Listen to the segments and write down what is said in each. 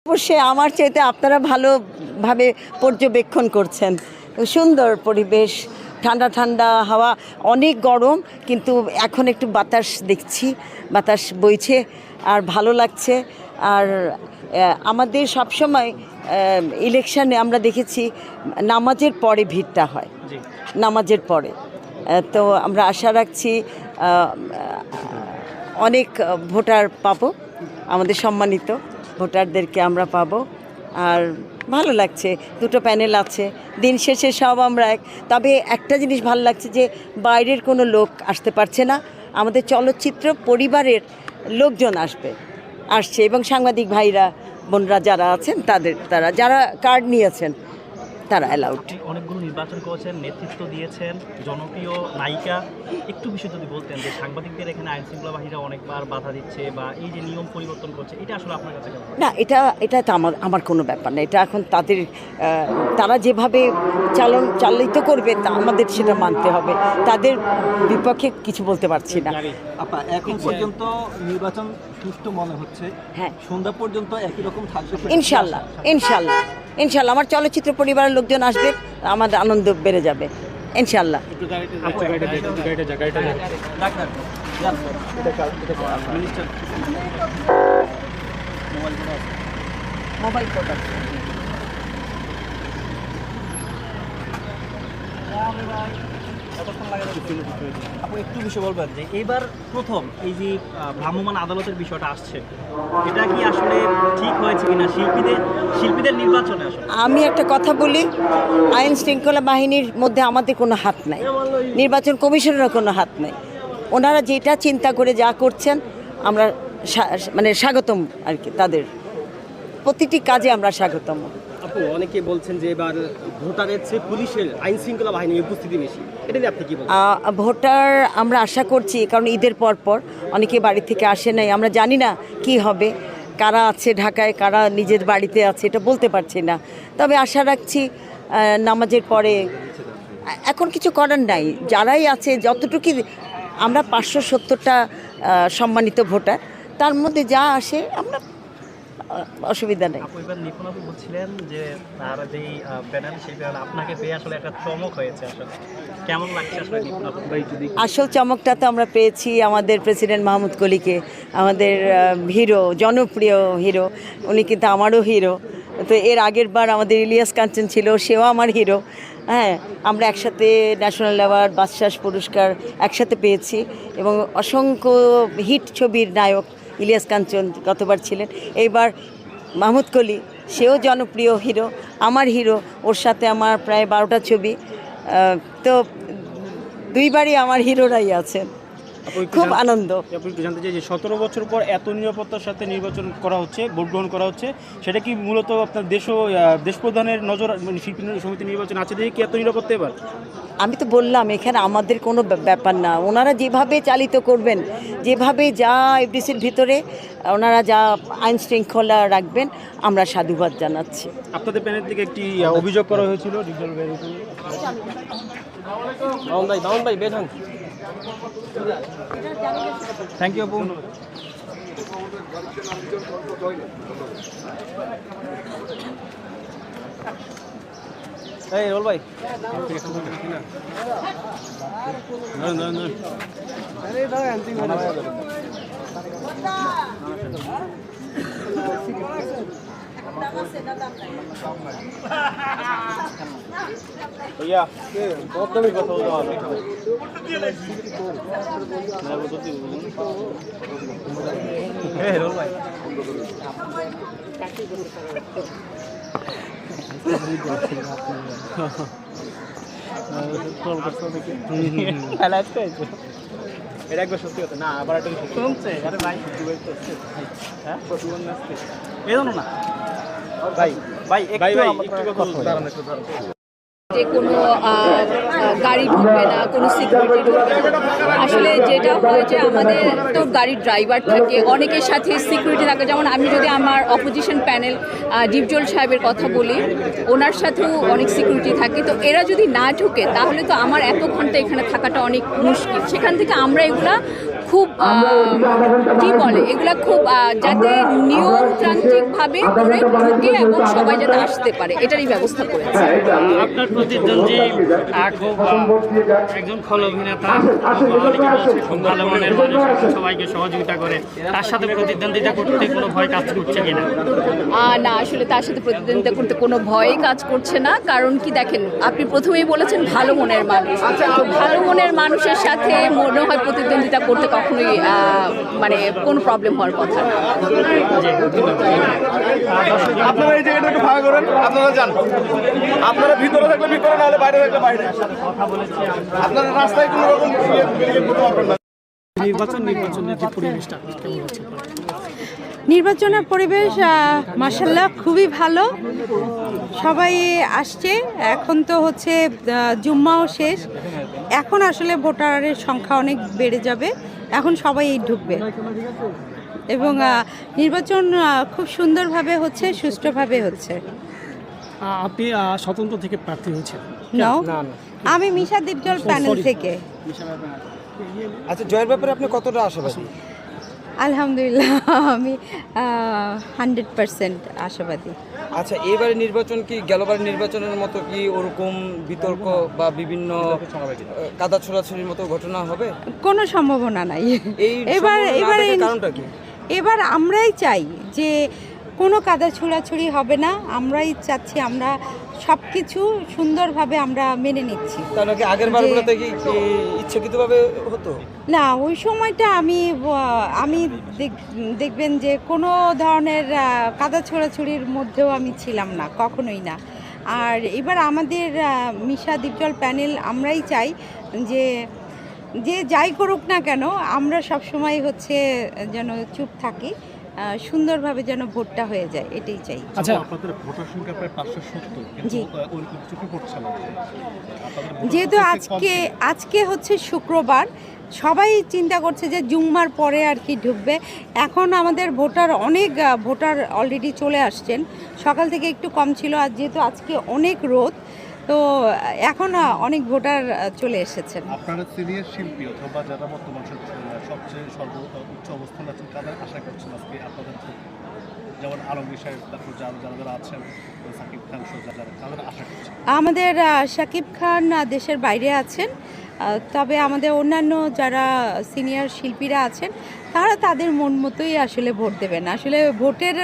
অবশ্যই আমার চাইতে আপনারা ভালোভাবে পর্যবেক্ষণ করছেন। সুন্দর পরিবেশ, ঠান্ডা ঠান্ডা হাওয়া, অনেক গরম কিন্তু এখন একটু বাতাস দেখছি, বাতাস বইছে আর ভালো লাগছে। আর আমাদের সবসময় ইলেকশনে আমরা দেখেছি নামাজের পরে ভিড়টা হয়, নামাজের পরে। তো আমরা আশা রাখছি অনেক ভোটার পাবো, আমাদের সম্মানিত ভোটারদেরকে আমরা পাবো। আর ভালো লাগছে, দুটো প্যানেল আছে, দিন শেষে সব আমরা এক। তবে একটা জিনিস ভালো লাগছে যে বাইরের কোনো লোক আসতে পারছে না, আমাদের চলচ্চিত্র পরিবারের লোকজন আসছে এবং সাংবাদিক ভাইরা বোনরা যারা আছেন তারা যারা কার্ড নিয়েছেন তারা অ্যালাউড। অনেকগুলো নির্বাচন করেছেন, নেতৃত্ব দিয়েছেন, জনপ্রিয় নায়িকা। একটু বিষয় যদি বলতেন যে সাংবাদিকদের এখানে আইন শৃঙ্খলা বাহিনীরা অনেকবার বাধা দিচ্ছে বা এই যে নিয়ম পরিবর্তন করছে, এটা আসলে আপনার কাছে কেমন? না, এটা তো আমার কোনো ব্যাপার না। এটা এখন তারা যেভাবে চালিত করবে তা আমাদের সেটা মানতে হবে। তাদের বিপক্ষে কিছু বলতে পারছি না। আপা, এখন পর্যন্ত নির্বাচন সুষ্ঠু মনে হচ্ছে। হ্যাঁ, সন্ধ্যা পর্যন্ত একই রকম থাকবে ইনশাল্লাহ ইনশাল্লাহ ইনশাল্লাহ। আমার চলচ্চিত্র পরিবারের লোকজন আসবে, আমাদের আনন্দ বেড়ে যাবে ইনশাল্লাহ। মোবাইল কোটা আপনি একটু বিষয় বলবেন যে এইবার প্রথম এই যে ভ্রাম্যমাণ আদালতের বিষয়টা আসছে, এটা কি আসলে ঠিক হয়েছে কিনা শিল্পীদের নির্বাচনে? আসলে আমি একটা কথা বলি, আইন শৃঙ্খলা বাহিনীর মধ্যে আমাদের কোনো হাত নাই, নির্বাচন কমিশনেরও কোনো হাত নাই। ওনারা যেটা চিন্তা করে যা করছেন আমরা স্বাগতম আর কি, তাদের প্রতিটি কাজে আমরা স্বাগতম। আপু, অনেকে বলছেন যে এবার ভোটারের চেয়ে পুলিশের আইন শৃঙ্খলা বাহিনীর উপস্থিতি বেশি, এটা নিয়ে আপনি কি বলছেন? ভোটার আমরা আশা করছি, কারণ ঈদের পর অনেকে বাড়ি থেকে আসে নাই, আমরা জানি না কি হবে, কারা আছে ঢাকায়, কারা নিজের বাড়িতে আছে, এটা বলতে পারছি না। তবে আশা রাখছি নামাজের পরে, এখন কিছু করার নাই, যারাই আছে যতটুকু, আমরা 570টা সম্মানিত ভোটার, তার মধ্যে যা আসে আমরা অসুবিধা নেই। নিপুণ আপু বলছিলেন যে তার যেই প্যানেল, সেই প্যানেল আপনাকে পেয়ে আসলে একটা চমক হয়েছে, আসলে কেমন লাগছে? আসলে আসল চমকটা তো আমরা পেয়েছি আমাদের প্রেসিডেন্ট মাহমুদ কলিকে, আমাদের হিরো, জনপ্রিয় হিরো, উনি কিন্তু আমারও হিরো। তো এর আগের বার আমাদের ইলিয়াস কাঞ্চন ছিল, সেও আমার হিরো। হ্যাঁ, আমরা একসাথে ন্যাশনাল অ্যাওয়ার্ড, বাদশাহ পুরস্কার একসাথে পেয়েছি এবং অসংখ্য হিট ছবির নায়ক ইলিয়াস কাঞ্চন গতবার ছিলেন। এইবার মাহমুদ কলি, সেও জনপ্রিয় হিরো, আমার হিরো, ওর সাথে আমার প্রায় 12টা ছবি। তো দুইবারই আমার হিরোরাই আছেন, খুব আনন্দ। একটু জানতে চাই যে 17 বছর পর এত নিরাপত্তার সাথে নির্বাচন করা হচ্ছে, ভোট গ্রহণ করা হচ্ছে, সেটা কি মূলত আপনার দেশ প্রধানের নজর, শিল্পী সমিতি নির্বাচন আছে দেখে কি এত নিরাপত্তা এবার? আমি তো বললাম এখানে আমাদের কোনো ব্যাপার না, ওনারা যেভাবে চালিত করবেন, যেভাবে যা এফডিসির ভিতরে ওনারা যা আইন শৃঙ্খলা রাখবেন, আমরা সাধুবাদ জানাচ্ছি। আপনাদের প্যানেল থেকে একটি অভিযোগ করা হয়েছিল বাউন ভাই বের হন। থ্যাংক ইউ আপু। এই রোল ভাই, भैया बहुत कमी কথা বলতে হবে। এই রোল ভাই, এটা একবার সত্যি কথা না, আবার একটা শুনছে। আরে ভাই হ্যাঁ, প্রতিবন্ধ আসছে এই জন্য না ভাই, একটু কথা দাঁড়ান, একটু দাঁড়ান। যে কোনো গাড়ি ঢুকবে না, কোনো সিকিউরিটি ঢুকবে না। আসলে যেটা হয় যে আমাদের তো গাড়ির ড্রাইভার থাকে, অনেকের সাথে সিকিউরিটি থাকে। যেমন আমি যদি আমার অপোজিশন প্যানেল ডিপজল সাহেবের কথা বলি, ওনার সাথেও অনেক সিকিউরিটি থাকে। তো এরা যদি না ঢুকে তাহলে তো আমার এত ঘন্টা এখানে থাকাটা অনেক মুশকিল। সেখান থেকে আমরা এগুলা খুব কি বলে এগুলা খুব যাতে নিয়মতান্ত্রিকভাবে করে ঢুকে এবং সবাই যাতে আসতে পারে এটারই ব্যবস্থা করেছে। আপনার প্রতিদ্বন্দ্বী একজন খল অভিনেতা খুব ভালো মনের মানুষ, সবাইকে সহযোগিতা করে, তার সাথে প্রতিদ্বন্দ্বিতা করতে কোনো ভয় কাজ করছে কিনা? না, আসলে তার সাথে প্রতিদ্বন্দ্বিতা করতে কোনো ভয়ই কাজ করছে না। কারণ কি দেখেন, আপনি প্রথমেই বলেছেন ভালো মনের মানুষ, তো ভালো মনের মানুষের সাথে মনে হয় প্রতিদ্বন্দ্বিতা করতে কখনোই মানে কোনো প্রবলেম হওয়ার কথা না। আপনারা এই জায়গাটা একটু ফাঁকা করেন, আপনারা যান, আপনারা ভিতরে থাকলে ভিতরে, নাহলে বাইরে থাকলে বাইরে। আপনারা রাস্তায় কোনো রকম করতে পারবেন না। নির্বাচনের পরিবেশ মাশাআল্লাহ খুবই ভালো, সবাই আসছে। এখন তো হচ্ছে জুম্মাও শেষ, এখন আসলে ভোটারের সংখ্যা অনেক বেড়ে যাবে, এখন সবাই ঢুকবে এবং নির্বাচন খুব সুন্দরভাবে হচ্ছে, সুষ্ঠুভাবে হচ্ছে। আপনি স্বতন্ত্র থেকে প্রার্থী হয়েছেন? আমি মিশা দীপজল প্যানেল থেকে। আচ্ছা, জয়ের ব্যাপারে আপনি কতটা আশাবাদী? আলহামদুলিল্লাহ, আমি 100% আশাবাদী। আচ্ছা, এবারে নির্বাচন কি গেলবারের নির্বাচনের মতো কি ওরকম বিতর্ক বা বিভিন্ন কাদা ছোড়াছুড়ির মতো ঘটনা হবে? কোনো সম্ভাবনা নাই। এবার আমরাই চাই যে কোনো কাদা ছোড়াছুড়ি হবে না, আমরাই চাচ্ছি, আমরা সব কিছু সুন্দরভাবে আমরা মেনে নিচ্ছি। তাহলে কি আগের বারগুলোতে কি ইচ্ছাকৃতভাবে হতো না? ওই সময়টা আমি দেখবেন যে কোনো ধরনের কাদা ছোড়াছুড়ির মধ্যেও আমি ছিলাম না, কখনোই না। আর এবার আমাদের মিশা দীপজল প্যানেল আমরাই চাই যে যাই করুক না কেন, আমরা সবসময় হচ্ছে যেন চুপ থাকি, সুন্দরভাবে যেন ভোটটা হয়ে যায়, এটাই চাই। আচ্ছা, যেহেতু আজকে হচ্ছে শুক্রবার, সবাই চিন্তা করছে যে জুম্মার পরে আর কি ঢুকবে। এখন আমাদের অনেক ভোটার অলরেডি চলে আসছেন, সকাল থেকে একটু কম ছিল, আর যেহেতু আজকে অনেক রোদ, তো এখন অনেক ভোটার চলে এসেছেন। আপনারা সিনিয়র শিল্পী অথবা যারা বর্তমান সবচেয়ে সর্বোচ্চ অবস্থান আছেন, তাদের আশা করছেন আজকে আপনাদের, যেমন আলমগীর সাহেব, তারপর যারা আছেন, সাকিব খান সহ যারা, তাদের আশা করছেন? আমাদের সাকিব খান দেশের বাইরে আছেন, তবে আমাদের অন্যান্য যারা সিনিয়র শিল্পীরা আছেন তারা তাদের মন মতোই আসলে ভোট দেবেন। আসলে ভোটের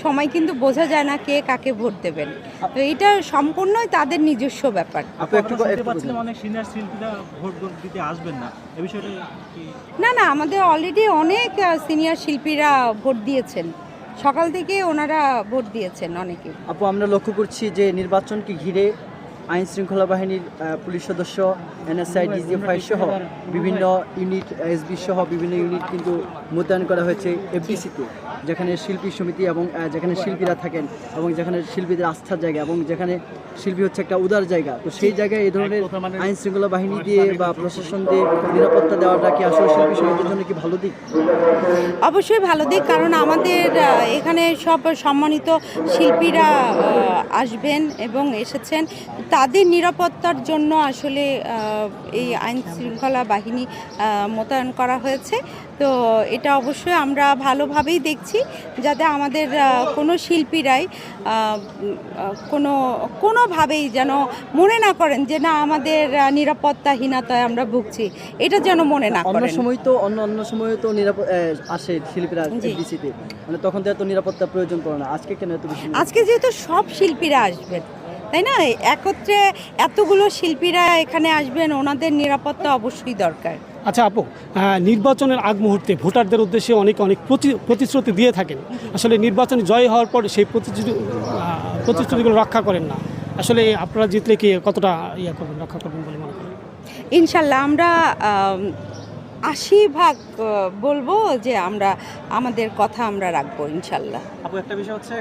সময় কিন্তু বোঝা যায় না কে কাকে ভোট দেবেন, তো এটা সম্পূর্ণই তাদের নিজস্ব ব্যাপার। না, আমাদের অলরেডি অনেক সিনিয়র শিল্পীরা ভোট দিয়েছেন, সকাল থেকে ওনারা ভোট দিয়েছেন অনেকে। আপু, আমরা লক্ষ্য করছি যে নির্বাচনকে ঘিরে আইন শৃঙ্খলা বাহিনীর পুলিশ সদস্য, এনএসআই, ডিজিএফআই সহ বিভিন্ন ইউনিট, এসবি সহ বিভিন্ন ইউনিট কিন্তু মোতায়েন করা হয়েছে এফডিসিতে, যেখানে শিল্পী সমিতি এবং যেখানে শিল্পীরা থাকেন এবং যেখানে শিল্পীদের আস্থার জায়গা এবং যেখানে শিল্পী হচ্ছে একটা উদার জায়গা, তো সেই জায়গায় এই ধরনের আইন শৃঙ্খলা বাহিনী দিয়ে বা প্রশাসন দিয়ে নিরাপত্তা দেওয়াটা কি আসলে শিল্পী সমিতির জন্য কি ভালো দিক? অবশ্যই ভালো দিক, কারণ আমাদের এখানে সব সম্মানিত শিল্পীরা আসবেন এবং এসেছেন, তাদের নিরাপত্তার জন্য আসলে এই আইন শৃঙ্খলা বাহিনী মোতায়েন করা হয়েছে। তো এটা অবশ্যই আমরা ভালোভাবেই দেখছি, যাতে আমাদের কোনো শিল্পীরাই কোনোভাবেই যেন মনে না করেন যে না আমাদের নিরাপত্তাহীনতায় আমরা ভুগছি, এটা যেন মনে না করেন। অন্য সময় তো আসে শিল্পীরা এফডিসিতে, মানে তখন তো এত নিরাপত্তা প্রয়োজন পড়ে না, আজকে কেন এত বেশি? আজকে যেহেতু সব শিল্পীরা আসবেন, তাই না, একত্রে এতগুলো শিল্পীরা এখানে আসবেন, ওনাদের নিরাপত্তা অবশ্যই দরকার। আচ্ছা আপু, নির্বাচনের আগ মুহূর্তে ভোটারদের উদ্দেশ্যে অনেক প্রতিশ্রুতি দিয়ে থাকেন, আসলে নির্বাচনে জয় হওয়ার পর সেই প্রতিশ্রুতিগুলো রক্ষা করেন না, আসলে আপনারা জিতলে কি কতটা রক্ষা করবেন বলে মনে করেন? ইনশাল্লাহ আমরা 80% বলবো যে আমরা আমাদের কথা আমরা রাখবো ইনশাল্লাহ। আপু, একটা বিষয় হচ্ছে